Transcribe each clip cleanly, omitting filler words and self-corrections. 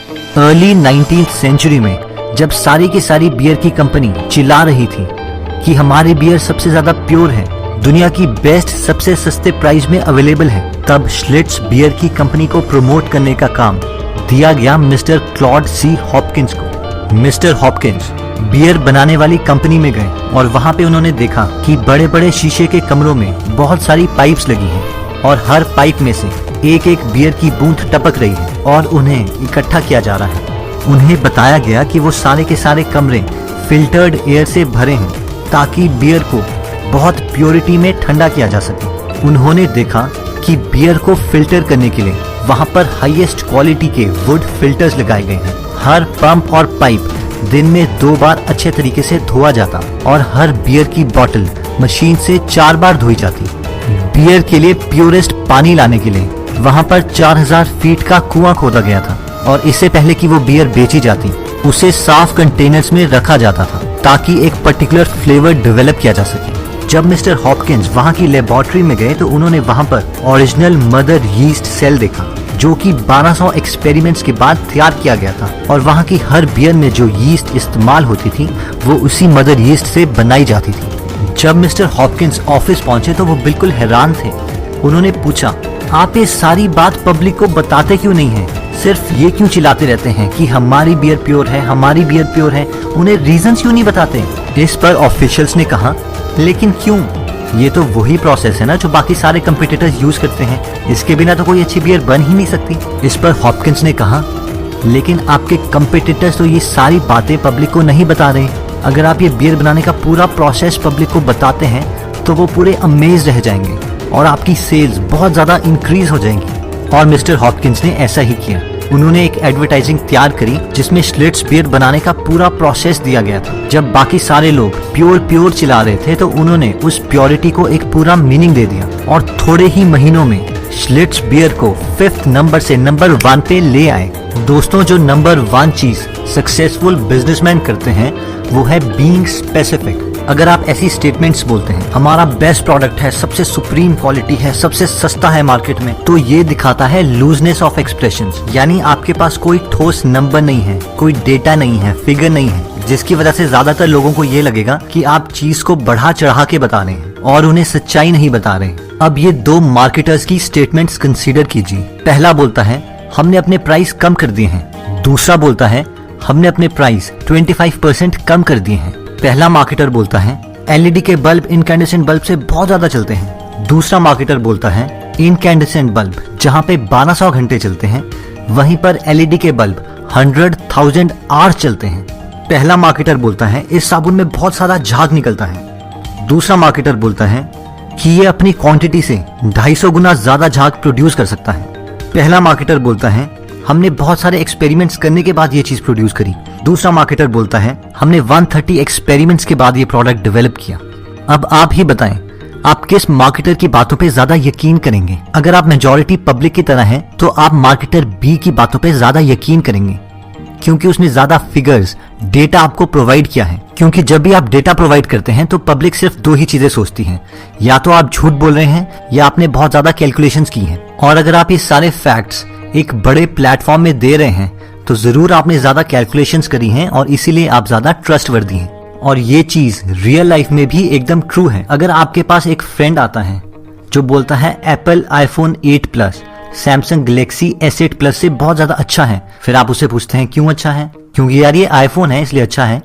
Early 19th century में जब सारी की सारी बियर की कंपनी चिल्ला रही थी कि हमारी बियर सबसे ज्यादा प्योर है, दुनिया की बेस्ट, सबसे सस्ते प्राइस में अवेलेबल है, तब श्लिट्ज बियर की कंपनी को प्रमोट करने का काम दिया गया मिस्टर क्लॉड सी हॉपकिंस को। मिस्टर हॉपकिंस बियर बनाने वाली कंपनी में गए और वहां पे उन्होंने देखा कि बड़े बड़े शीशे के कमरों में बहुत सारी पाइप्स लगी हैं और हर पाइप में से एक एक बियर की बूंद टपक रही है और उन्हें इकट्ठा किया जा रहा है। उन्हें बताया गया कि वो सारे के सारे कमरे फिल्टर्ड एयर से भरे हैं ताकि बियर को बहुत प्योरिटी में ठंडा किया जा सके। उन्होंने देखा कि बियर को फिल्टर करने के लिए वहां पर हाईएस्ट क्वालिटी के वुड फिल्टर्स लगाए गए हैं। हर पंप और पाइप दिन में 2 बार अच्छे तरीके से धोआ जाता और हर बियर की बोतल मशीन से 4 बार धोई जाती। बियर के लिए प्योरेस्ट पानी लाने के लिए वहां पर 4000 फीट का कुआं खोदा गया था और इससे पहले कि वो बियर बेची जाती उसे साफ कंटेनर्स में रखा जाता था ताकि एक पर्टिकुलर फ्लेवर डेवलप किया जा सके। जब मिस्टर हॉपकिंस वहां की लेबोरेटरी में गए तो उन्होंने वहां पर ओरिजिनल मदर यीस्ट सेल देखा जो कि 1200 एक्सपेरिमेंट्स के बाद तैयार किया गया था और वहां की हर बियर में जो यीस्ट इस्तेमाल होती थी वो उसी मदर यीस्ट से बनाई जाती थी। जब मिस्टर हॉपकिंस ऑफिस पहुंचे तो वो बिल्कुल हैरान थे। उन्होंने पूछा, आप ये सारी बात पब्लिक को बताते क्यों नहीं हैं? सिर्फ ये क्यों चिल्लाते रहते हैं कि हमारी बियर प्योर है, हमारी बियर प्योर है? उन्हें रीजंस क्यों नहीं बताते? इस पर ऑफिशियल्स ने कहा, लेकिन क्यों? ये तो वही प्रोसेस है ना जो बाकी सारे कंपटीटर्स यूज करते हैं, इसके बिना तो कोई अच्छी बियर बन ही नहीं सकती। इस पर हॉपकिंस ने कहा, लेकिन आपके कंपटीटर्स तो ये सारी बातें पब्लिक को नहीं बता रहे। अगर आप ये बियर बनाने का पूरा प्रोसेस पब्लिक को बताते हैं तो वो पूरे अमेज रह जाएंगे और आपकी सेल्स बहुत ज्यादा इंक्रीज हो जाएंगी। और मिस्टर हॉपकिंस ने ऐसा ही किया। उन्होंने एक एडवर्टाइजिंग तैयार करी जिसमें श्लिट्ज बियर बनाने का पूरा प्रोसेस दिया गया था। जब बाकी सारे लोग प्योर प्योर चिल्ला रहे थे तो उन्होंने उस प्योरिटी को एक पूरा मीनिंग दे दिया और थोड़े ही महीनों में श्लिट्ज बियर को 5th नंबर से नंबर 1 पे ले आए। दोस्तों, जो नंबर 1 चीज सक्सेसफुल बिजनेसमैन करते हैं वो है बीइंग स्पेसिफिक। अगर आप ऐसी स्टेटमेंट्स बोलते हैं, हमारा बेस्ट प्रोडक्ट है, सबसे सुप्रीम क्वालिटी है, सबसे सस्ता है मार्केट में, तो ये दिखाता है लूजनेस ऑफ एक्सप्रेशंस, यानी आपके पास कोई ठोस नंबर नहीं है, कोई डेटा नहीं है, फिगर नहीं है, जिसकी वजह से ज्यादातर लोगों को ये लगेगा कि आप चीज को बढ़ा चढ़ा के बता रहे हैं और उन्हें सच्चाई नहीं बता रहे। अब ये 2 मार्केटर्स की स्टेटमेंट्स कंसीडर कीजिए। पहला बोलता है, हमने अपने प्राइस कम कर दिए हैं। दूसरा बोलता है, हमने अपने प्राइस 25% कम कर दिए हैं। पहला मार्केटर बोलता है, एलईडी के बल्ब इनकैंडेसेंट बल्ब से बहुत ज्यादा चलते हैं। दूसरा मार्केटर बोलता है, इनकैंडेसेंट बल्ब जहां पे 1200 घंटे चलते हैं वहीं पर एलईडी के बल्ब 100,000 आवर्स चलते हैं। पहला मार्केटर बोलता है, इस साबुन में बहुत सारा झाग निकलता है। दूसरा मार्केटर बोलता है कि ये अपनी क्वांटिटी से 250 गुना ज्यादा झाग प्रोड्यूस कर सकता है। पहला मार्केटर बोलता है, हमने बहुत सारे एक्सपेरिमेंट्स करने के बाद ये चीज प्रोड्यूस करी। दूसरा मार्केटर बोलता है, हमने 130 एक्सपेरिमेंट्स के बाद ये प्रोडक्ट डेवलप किया। अब आप ही बताएं, आप किस मार्केटर की बातों पे ज्यादा यकीन करेंगे? अगर आप मेजॉरिटी पब्लिक की तरह हैं, तो आप मार्केटर बी की बातों पे ज्यादा यकीन करेंगे क्योंकि उसने ज्यादा फिगर्स, डेटा आपको प्रोवाइड किया है। क्योंकि जब भी आप डेटा प्रोवाइड करते हैं तो पब्लिक सिर्फ 2 ही चीजें सोचती है, या तो आप झूठ बोल रहे हैं या आपने बहुत ज्यादा कैलकुलेशंस की हैं। और अगर आप ये सारे फैक्ट्स एक बड़े प्लेटफॉर्म में दे रहे हैं तो जरूर आपने ज्यादा कैलकुलेशंस करी हैं और इसीलिए आप ज्यादा ट्रस्टवर्दी हैं। और ये चीज रियल लाइफ में भी एकदम ट्रू है। अगर आपके पास एक फ्रेंड आता है जो बोलता है Apple iPhone 8 plus Samsung Galaxy S8 plus से बहुत ज्यादा अच्छा है, फिर आप उससे पूछते हैं क्यों अच्छा है? क्योंकि यार ये आईफोन है इसलिए अच्छा है।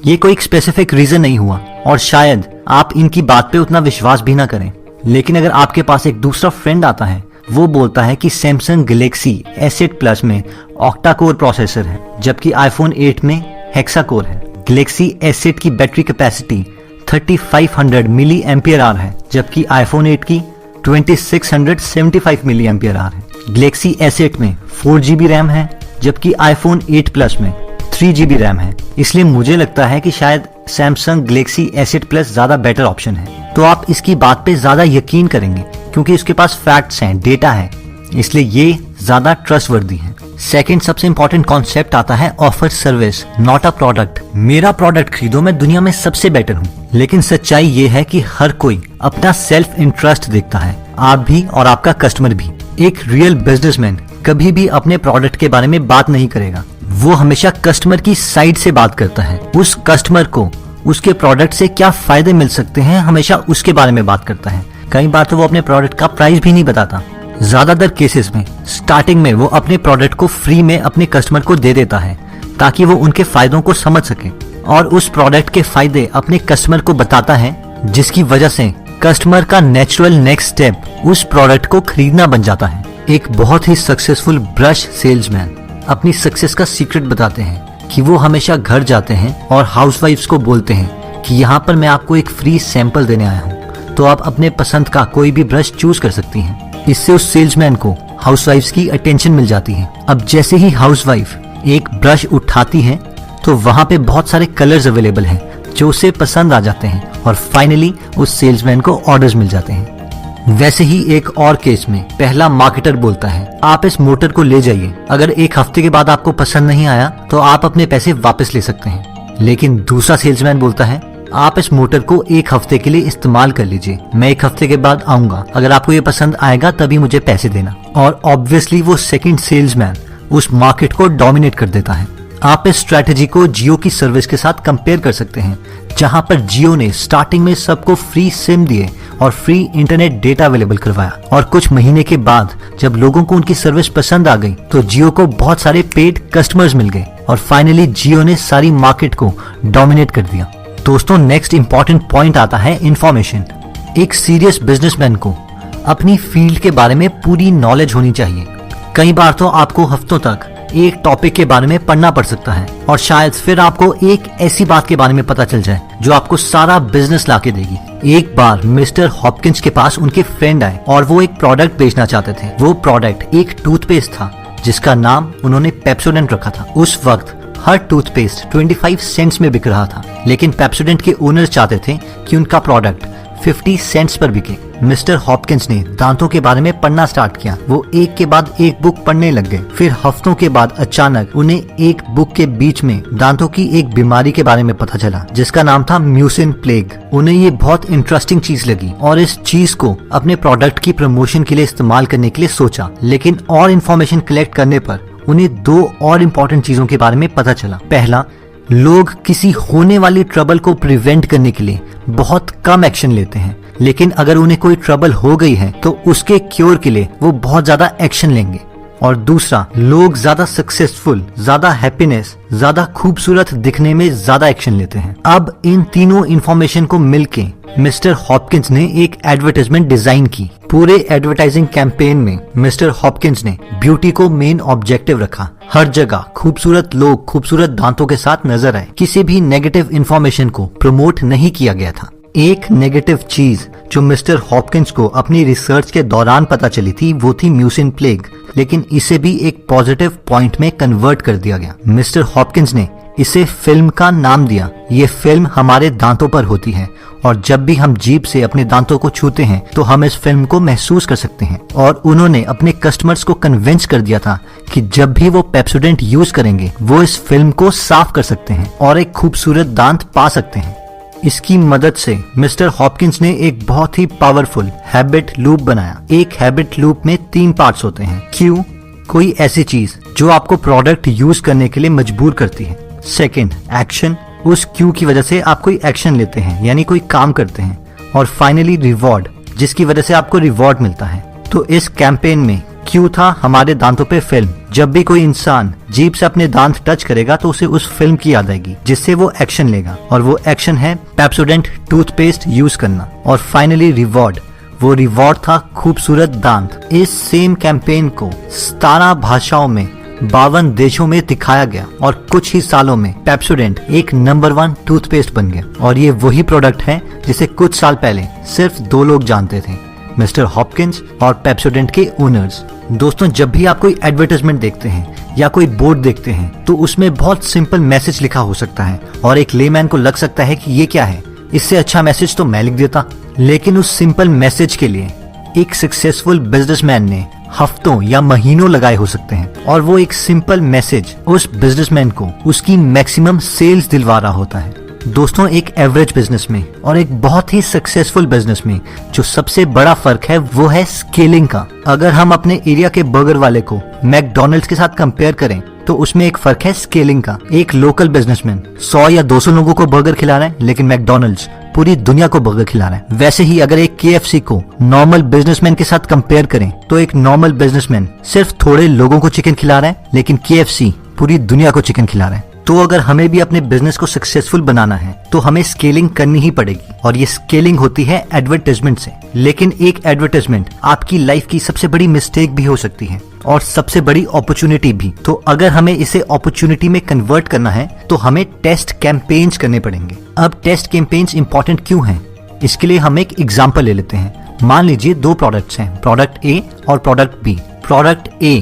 ये कोई स्पेसिफिक रीजन नहीं हुआ और शायद आप इनकी बात पे उतना विश्वास भी ना करें। लेकिन अगर आपके पास एक दूसरा फ्रेंड आता है, वो बोलता है कि सैमसंग गैलेक्सी S8 प्लस में ऑक्टा कोर प्रोसेसर है जबकि आईफोन 8 में हेक्सा कोर है। गैलेक्सी S8 की battery capacity 3500 milliampere hour है जबकि आईफोन 8 की 2675 मिली एम्पियर आवर है। गैलेक्सी S8 में 4GB रैम है जबकि आईफोन 8 प्लस में 3GB रैम है। इसलिए मुझे लगता है कि शायद सैमसंग गैलेक्सी S8 प्लस ज्यादा बेटर ऑप्शन है। तो आप इसकी बात पे ज्यादा यकीन करेंगे क्योंकि इसके पास फैक्ट्स हैं, डेटा है, इसलिए ये ज्यादा ट्रस्टवर्दी है। सेकंड सबसे इंपॉर्टेंट कॉन्सेप्ट आता है offer service, not a product. मेरा प्रोडक्ट खरीदो, मैं दुनिया में सबसे बेटर हूँ। लेकिन सच्चाई ये है कि हर कोई अपना सेल्फ इंटरेस्ट देखता है, आप भी और आपका कस्टमर भी। एक रियल बिजनेसमैन कभी भी अपने प्रोडक्ट के बारे में बात नहीं करेगा। वो हमेशा कस्टमर की साइड से बात करता है। उस कस्टमर को उसके प्रोडक्ट से क्या फायदे मिल सकते हैं, हमेशा उसके बारे में बात करता है। कई बार तो वो अपने प्रोडक्ट का प्राइस भी नहीं बताता। ज्यादातर केसेस में स्टार्टिंग में वो अपने प्रोडक्ट को फ्री में अपने कस्टमर को दे देता है ताकि वो उनके फायदों को समझ सके और उस प्रोडक्ट के फायदे अपने कस्टमर को बताता है, जिसकी वजह से कस्टमर का नेचुरल नेक्स्ट स्टेप उस प्रोडक्ट को खरीदना बन जाता है। एक बहुत ही सक्सेसफुल ब्रश सेल्समैन अपनी सक्सेस का सीक्रेट बताते हैं कि वो हमेशा घर जाते हैं और हाउसवाइफ्स को बोलते हैं कि यहाँ पर मैं आपको एक फ्री सैंपल देने आया हूँ, तो आप अपने पसंद का कोई भी ब्रश चूज कर सकती हैं। इससे उस सेल्समैन को हाउसवाइफ्स की अटेंशन मिल जाती है। अब जैसे ही हाउसवाइफ एक ब्रश उठाती है तो वहाँ पे बहुत सारे कलर्स अवेलेबल हैं जो उसे पसंद आ जाते हैं और फाइनली उस सेल्समैन को ऑर्डर्स मिल जाते हैं। वैसे ही एक और केस में पहला मार्केटर बोलता है, आप इस मोटर को ले जाइए, अगर एक हफ्ते के बाद आपको पसंद नहीं आया तो आप अपने पैसे वापस ले सकते हैं। लेकिन दूसरा सेल्समैन बोलता है, आप इस मोटर को एक हफ्ते के लिए इस्तेमाल कर लीजिए, मैं एक हफ्ते के बाद आऊंगा, अगर आपको ये पसंद आएगा तभी मुझे पैसे देना। और ऑब्वियसली वो सेकंड सेल्समैन उस मार्केट को डोमिनेट कर देता है। आप इस स्ट्रेटेजी को जियो की सर्विस के साथ कंपेयर कर सकते हैं, जहां पर जियो ने स्टार्टिंग में सबको फ्री सिम दिए और फ्री इंटरनेट डेटा अवेलेबल करवाया, और कुछ महीने के बाद जब लोगों को उनकी सर्विस पसंद आ गई तो जियो को बहुत सारे पेड कस्टमर्स मिल गए और फाइनली जियो ने सारी मार्केट को डोमिनेट कर दिया। दोस्तों, नेक्स्ट इंपॉर्टेंट पॉइंट आता है इंफॉर्मेशन। एक सीरियस बिजनेसमैन को अपनी फील्ड के बारे में पूरी नॉलेज होनी चाहिए। कई बार तो आपको हफ्तों तक एक टॉपिक के बारे में पढ़ना पड़ सकता है और शायद फिर आपको एक ऐसी बात के बारे में पता चल जाए जो आपको सारा बिजनेस लाके देगी। एक बार मिस्टर हॉपकिंस के पास उनके फ्रेंड आए और वो एक प्रोडक्ट बेचना चाहते थे। वो प्रोडक्ट एक टूथपेस्ट था जिसका नाम उन्होंने पेप्सोडेंट रखा था। उस वक्त हर टूथपेस्ट 25 सेंट्स में बिक रहा था, लेकिन पेप्सोडेंट के ओनर्स चाहते थे कि उनका प्रोडक्ट 50 सेंट्स पर बिके। मिस्टर हॉपकिंस ने दांतों के बारे में पढ़ना स्टार्ट किया। वो एक के बाद एक बुक पढ़ने लग गए। फिर हफ्तों के बाद अचानक उन्हें एक बुक के बीच में दांतों की एक बीमारी के बारे में पता चला जिसका नाम था म्यूसिन प्लेग। उन्हें ये बहुत इंटरेस्टिंग चीज लगी और इस चीज को अपने प्रोडक्ट की प्रमोशन के लिए इस्तेमाल करने के लिए सोचा। लेकिन और इन्फॉर्मेशन कलेक्ट करने पर उन्हें दो और इम्पोर्टेंट चीजों के बारे में पता चला। पहला, लोग किसी होने वाली ट्रबल को प्रिवेंट करने के लिए बहुत कम एक्शन लेते हैं, लेकिन अगर उन्हें कोई ट्रबल हो गई है तो उसके क्योर के लिए वो बहुत ज्यादा एक्शन लेंगे। और दूसरा, लोग ज्यादा सक्सेसफुल, ज्यादा हैप्पीनेस, ज्यादा खूबसूरत दिखने में ज्यादा एक्शन लेते हैं। अब इन तीनों इंफॉर्मेशन को मिलके मिस्टर हॉपकिंस ने एक एडवर्टाइजमेंट डिजाइन की। पूरे एडवर्टाइजिंग कैंपेन में मिस्टर हॉपकिंस ने ब्यूटी को मेन ऑब्जेक्टिव रखा। हर जगह खूबसूरत लोग खूबसूरत दांतों के साथ नजर आए। किसी भी नेगेटिव इंफॉर्मेशन को प्रमोट नहीं किया गया था। एक नेगेटिव चीज जो मिस्टर हॉपकिंस को अपनी रिसर्च के दौरान पता चली थी वो थी म्यूसिन प्लेग, लेकिन इसे भी एक पॉजिटिव पॉइंट में कन्वर्ट कर दिया गया। मिस्टर हॉपकिंस ने इसे फिल्म का नाम दिया। ये फिल्म हमारे दांतों पर होती है और जब भी हम जीभ से अपने दांतों को छूते हैं तो हम इस फिल्म को महसूस कर सकते हैं। और उन्होंने अपने कस्टमर्स को कन्विंस कर दिया था कि जब भी वो पेप्सोडेंट यूज करेंगे वो इस फिल्म को साफ कर सकते हैं और एक खूबसूरत दांत पा सकते हैं। इसकी मदद से मिस्टर हॉपकिंस ने एक बहुत ही पावरफुल हैबिट लूप बनाया। एक हैबिट लूप में 3 पार्ट्स होते हैं। क्यू, कोई ऐसी चीज जो आपको प्रोडक्ट यूज करने के लिए मजबूर करती है। सेकंड, एक्शन, उस क्यू की वजह से आप कोई एक्शन लेते हैं यानी कोई काम करते हैं। और फाइनली रिवॉर्ड, जिसकी वजह से आपको रिवॉर्ड मिलता है। तो इस कैंपेन में क्यू था हमारे दांतों पे फिल्म। जब भी कोई इंसान जीभ से अपने दांत टच करेगा तो उसे उस फिल्म की याद आएगी जिससे वो एक्शन लेगा, और वो एक्शन है पेप्सोडेंट टूथपेस्ट यूज करना। और फाइनली रिवॉर्ड, वो रिवॉर्ड था खूबसूरत दांत। इस सेम कैंपेन को 17 भाषाओं में 52 देशों में दिखाया गया और कुछ ही सालों में पेप्सोडेंट एक नंबर 1 टूथपेस्ट बन गया। और ये वही प्रोडक्ट है जिसे कुछ साल पहले सिर्फ 2 लोग जानते थे, मिस्टर हॉपकिंस और पेप्सोडेंट के ओनर्स। दोस्तों, जब भी आप कोई एडवर्टाइजमेंट देखते हैं या कोई बोर्ड देखते हैं तो उसमें बहुत सिंपल मैसेज लिखा हो सकता है और एक लेमैन को लग सकता है कि ये क्या है, इससे अच्छा मैसेज तो मैं लिख देता। लेकिन उस सिंपल मैसेज के लिए एक सक्सेसफुल बिजनेसमैन ने हफ्तों या महीनों लगाए हो सकते हैं, और वो एक सिंपल मैसेज उस बिजनेसमैन को उसकी मैक्सिमम सेल्स दिलवा रहा होता है। दोस्तों, एक एवरेज बिजनेस में और एक बहुत ही सक्सेसफुल बिजनेस में जो सबसे बड़ा फर्क है वो है स्केलिंग का। अगर हम अपने एरिया के बर्गर वाले को मैकडॉनल्ड्स के साथ कंपेयर करें तो उसमें एक फर्क है स्केलिंग का। एक लोकल बिजनेसमैन 100 या 200 लोगों को बर्गर खिला रहा है, लेकिन मैकडॉनल्ड्स पूरी दुनिया को बर्गर खिला रहा है। वैसे ही अगर एक KFC को नॉर्मल बिजनेसमैन के साथ कंपेयर करें तो एक नॉर्मल बिजनेसमैन सिर्फ थोड़े लोगों को चिकन खिला रहा है, लेकिन KFC पूरी दुनिया को चिकन खिला रहा है। तो अगर हमें भी अपने बिजनेस को सक्सेसफुल बनाना है तो हमें स्केलिंग करनी ही पड़ेगी, और ये स्केलिंग होती है एडवर्टाइजमेंट से। लेकिन एक एडवर्टाइजमेंट आपकी लाइफ की सबसे बड़ी मिस्टेक भी हो सकती है और सबसे बड़ी अपॉर्चुनिटी भी। तो अगर हमें इसे अपॉर्चुनिटी में कन्वर्ट करना है तो हमें टेस्ट कैंपेन्स करने पड़ेंगे। अब टेस्ट कैंपेन्स इंपॉर्टेंट क्यों हैं? इसके लिए हम एक एग्जांपल ले लेते हैं। मान लीजिए 2 प्रोडक्ट्स हैं, प्रोडक्ट A और प्रोडक्ट B। प्रोडक्ट A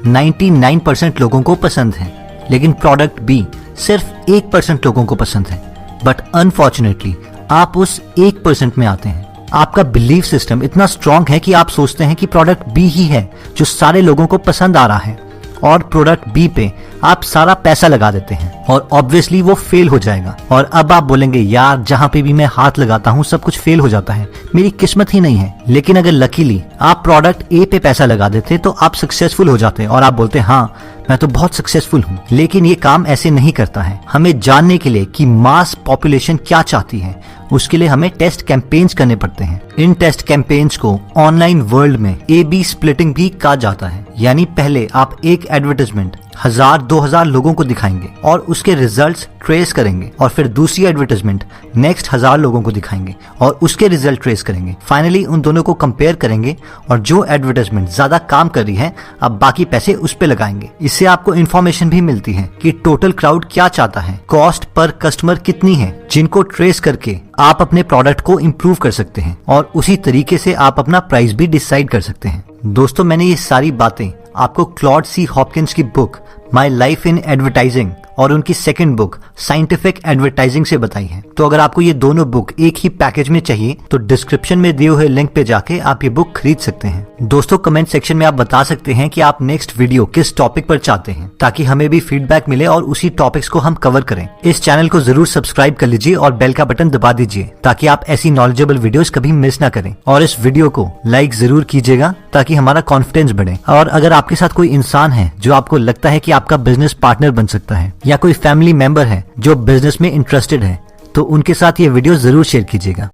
99% लोगों को पसंद है, लेकिन प्रोडक्ट B सिर्फ 1% लोगों को पसंद है। बट अनफॉर्चुनेटली आप उस 1% में आते हैं। आपका बिलीफ सिस्टम इतना स्ट्रांग है कि आप सोचते हैं कि प्रोडक्ट B ही है जो सारे लोगों को पसंद आ रहा है, और प्रोडक्ट B पे आप सारा पैसा लगा देते हैं और ऑब्वियसली वो फेल हो जाएगा। और अब आप बोलेंगे, यार जहां पे भी मैं हाथ लगाता हूं सब कुछ फेल हो जाता है, मेरी किस्मत ही नहीं है। लेकिन अगर लकीली आप प्रोडक्ट A पे पैसा लगा देते तो आप सक्सेसफुल हो जाते और आप बोलते हाँ मैं तो बहुत सक्सेसफुल हूँ। लेकिन ये काम ऐसे नहीं करता है। हमें जानने के लिए कि मास पॉपुलेशन क्या चाहती है, उसके लिए हमें टेस्ट कैंपेन्स करने पड़ते हैं। इन टेस्ट कैंपेन्स को ऑनलाइन वर्ल्ड में A/B स्प्लिटिंग भी कहा जाता है। यानी पहले आप एक एडवर्टाइजमेंट 1000-2000 लोगों को दिखाएंगे और उसके रिजल्ट्स ट्रेस करेंगे, और फिर दूसरी एडवर्टाइजमेंट नेक्स्ट 1000 लोगों को दिखाएंगे और उसके रिजल्ट ट्रेस करेंगे। फाइनली उन दोनों को कंपेयर करेंगे और जो एडवर्टाइजमेंट ज्यादा काम कर रही है अब बाकी पैसे उस पे लगाएंगे। इससे आपको इन्फॉर्मेशन भी मिलती है कि टोटल क्राउड क्या चाहता है, कॉस्ट पर कस्टमर कितनी है, जिनको ट्रेस करके आप अपने प्रोडक्ट को इम्प्रूव कर सकते हैं और उसी तरीके से आप अपना प्राइस भी डिसाइड कर सकते हैं। दोस्तों, मैंने ये सारी बातें आपको क्लॉड C. हॉपकिंस की book my life in advertising और उनकी सेकंड बुक साइंटिफिक एडवर्टाइजिंग से बताई है। तो अगर आपको ये दोनों बुक एक ही पैकेज में चाहिए तो डिस्क्रिप्शन में दिए हुए लिंक पे जाके आप ये बुक खरीद सकते हैं। दोस्तों, कमेंट सेक्शन में आप बता सकते हैं कि आप नेक्स्ट वीडियो किस टॉपिक पर चाहते हैं, ताकि हमें भी फीडबैक मिले और उसी टॉपिक्स को हम कवर करें। इस चैनल को जरूर सब्सक्राइब कर लीजिए और बेल का बटन दबा दीजिए ताकि आप ऐसी नॉलेजेबल वीडियोस कभी मिस ना करें। और इस वीडियो को लाइक जरूर कीजिएगा ताकि हमारा कॉन्फिडेंस बढ़े। और अगर आपके साथ कोई इंसान है जो आपको लगता है कि आपका बिजनेस पार्टनर बन सकता है, या कोई फैमिली मेंबर है जो बिजनेस में इंटरेस्टेड है, तो उनके साथ ये वीडियो जरूर शेयर कीजिएगा।